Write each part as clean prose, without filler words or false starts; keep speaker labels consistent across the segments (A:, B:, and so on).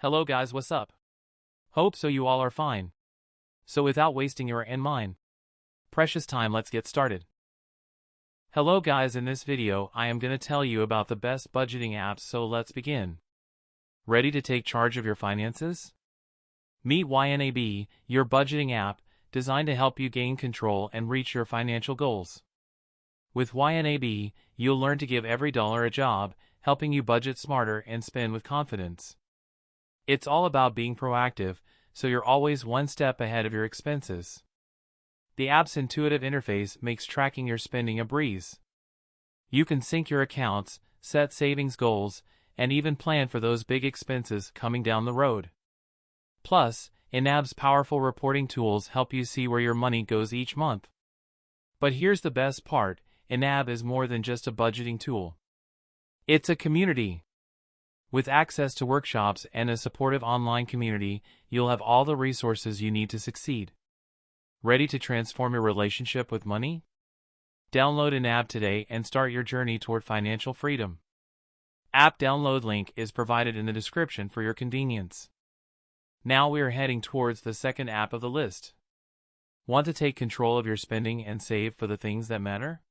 A: Hello guys, what's up? Hope so you all are fine. So without wasting your and mine precious time, let's get started. Hello guys, in this video I am gonna tell you about the best budgeting apps, so let's begin. Ready to take charge of your finances? Meet YNAB, your budgeting app, designed to help you gain control and reach your financial goals. With YNAB, you'll learn to give every dollar a job, helping you budget smarter and spend with confidence. It's all about being proactive, so you're always one step ahead of your expenses. The app's intuitive interface makes tracking your spending a breeze. You can sync your accounts, set savings goals, and even plan for those big expenses coming down the road. Plus, YNAB's powerful reporting tools help you see where your money goes each month. But here's the best part, YNAB is more than just a budgeting tool. It's a community. With access to workshops and a supportive online community, you'll have all the resources you need to succeed. Ready to transform your relationship with money? Download YNAB today and start your journey toward financial freedom. App download link is provided in the description for your convenience. Now we are heading towards the second app of the list. Want to take control of your spending and save for the things that matter?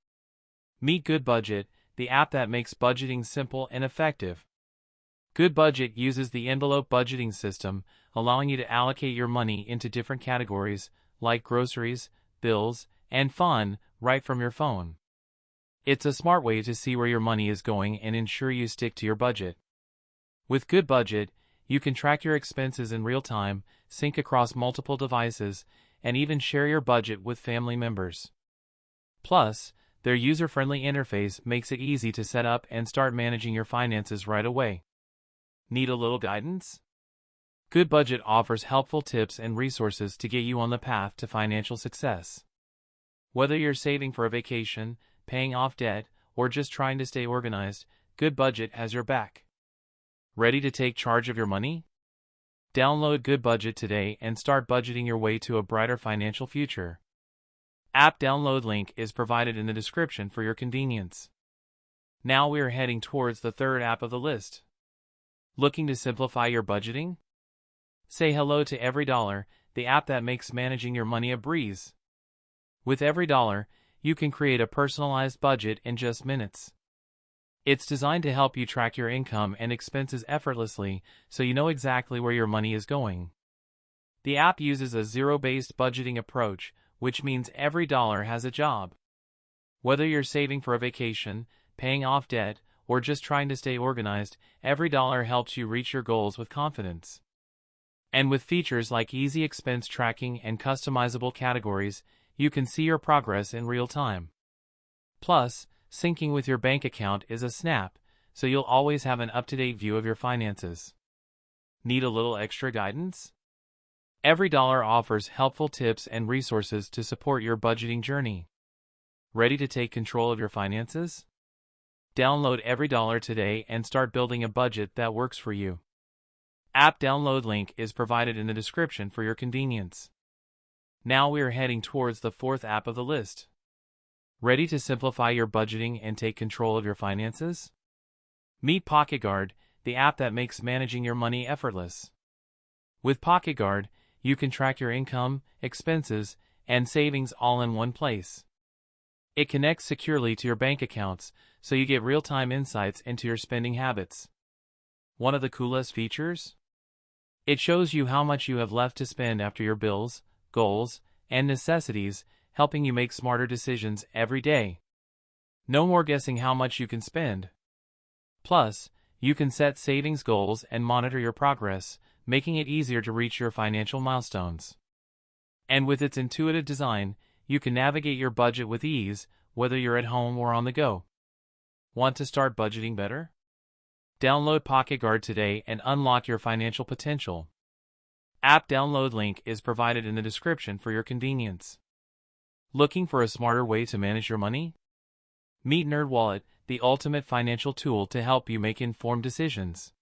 A: Meet Good Budget, the app that makes budgeting simple and effective. Good Budget uses the envelope budgeting system, allowing you to allocate your money into different categories, like groceries, bills, and fun, right from your phone. It's a smart way to see where your money is going and ensure you stick to your budget. With Good Budget, you can track your expenses in real time, sync across multiple devices, and even share your budget with family members. Plus, their user-friendly interface makes it easy to set up and start managing your finances right away. Need a little guidance? Good Budget offers helpful tips and resources to get you on the path to financial success. Whether you're saving for a vacation, paying off debt, or just trying to stay organized, Good Budget has your back. Ready to take charge of your money? Download Good Budget today and start budgeting your way to a brighter financial future. App download link is provided in the description for your convenience. Now we are heading towards the third app of the list. Looking to simplify your budgeting? Say hello to EveryDollar, the app that makes managing your money a breeze. With EveryDollar, you can create a personalized budget in just minutes. It's designed to help you track your income and expenses effortlessly, so you know exactly where your money is going. The app uses a zero-based budgeting approach, which means every dollar has a job. Whether you're saving for a vacation, paying off debt, or just trying to stay organized, EveryDollar helps you reach your goals with confidence. And with features like easy expense tracking and customizable categories, you can see your progress in real time. Plus, syncing with your bank account is a snap, so you'll always have an up-to-date view of your finances. Need a little extra guidance? EveryDollar offers helpful tips and resources to support your budgeting journey. Ready to take control of your finances? Download EveryDollar today and start building a budget that works for you. App download link is provided in the description for your convenience. Now we are heading towards the fourth app of the list. Ready to simplify your budgeting and take control of your finances? Meet PocketGuard, the app that makes managing your money effortless. With PocketGuard, you can track your income, expenses, and savings all in one place. It connects securely to your bank accounts, so you get real-time insights into your spending habits. One of the coolest features? It shows you how much you have left to spend after your bills, goals, and necessities, helping you make smarter decisions every day. No more guessing how much you can spend. Plus, you can set savings goals and monitor your progress, making it easier to reach your financial milestones. And with its intuitive design, you can navigate your budget with ease, whether you're at home or on the go. Want to start budgeting better? Download PocketGuard today and unlock your financial potential. App download link is provided in the description for your convenience. Looking for a smarter way to manage your money? Meet NerdWallet, the ultimate financial tool to help you make informed decisions.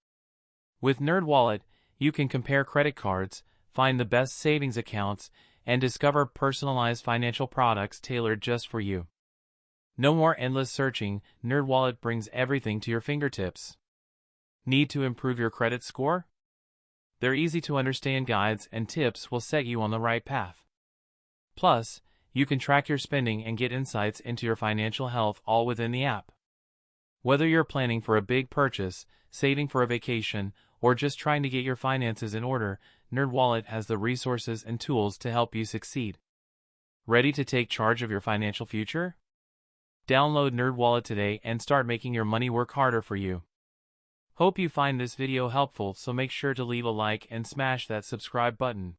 A: With NerdWallet, you can compare credit cards, find the best savings accounts, and discover personalized financial products tailored just for you. No more endless searching, NerdWallet brings everything to your fingertips. Need to improve your credit score? Their easy-to-understand guides and tips will set you on the right path. Plus, you can track your spending and get insights into your financial health all within the app. Whether you're planning for a big purchase, saving for a vacation, or just trying to get your finances in order, NerdWallet has the resources and tools to help you succeed. Ready to take charge of your financial future? Download NerdWallet today and start making your money work harder for you. Hope you find this video helpful, so make sure to leave a like and smash that subscribe button.